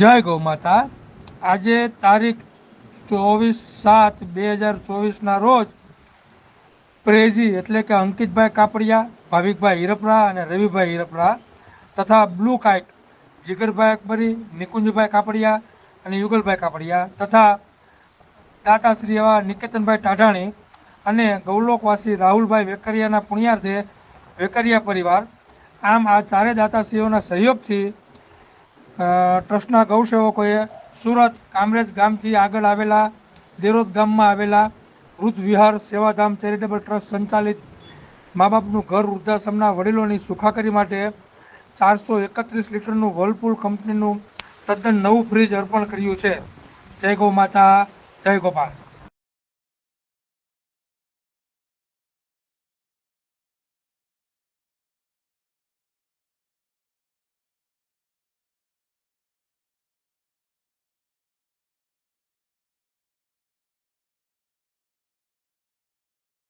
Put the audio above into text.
જય ગૌ માતા। આજે તારીખ 24/7/2024 રોજ પ્રેઝી એટલે કે અંકિતભાઈ કાપડિયા, ભાવિકભાઈ હિરપરા અને રવિભાઈ હિરપરા તથા બ્લુ કાઇટ જીગરભાઈ અકબરી, નિકુંજભાઈ કાપડિયા અને યુગલભાઈ કાપડિયા તથા દાતાશ્રી એવા નિકેતનભાઈ ટાઢાણી અને ગૌલોકવાસી રાહુલભાઈ વેકરિયાના પુણ્યાર્થે વેકરિયા પરિવાર, આમ આ ચારે દાતાશ્રીઓના સહયોગથી ટ્રસ્ટના ગૌસેવકોએ સુરત કામરેજ ગામથી આગળ આવેલા દેરોદ ગામમાં આવેલા વૃદ્ધ વિહાર સેવાધામ ચેરિટેબલ ટ્રસ્ટ સંચાલિત મા બાપનું ઘર વૃદ્ધાશ્રમના વડીલોની સુખાકારી માટે 431 લીટરનું વર્લપુલ કંપનીનું તદ્દન નવું ફ્રીજ અર્પણ કર્યું છે। જય ગૌ માતા, જય ગોપાલ।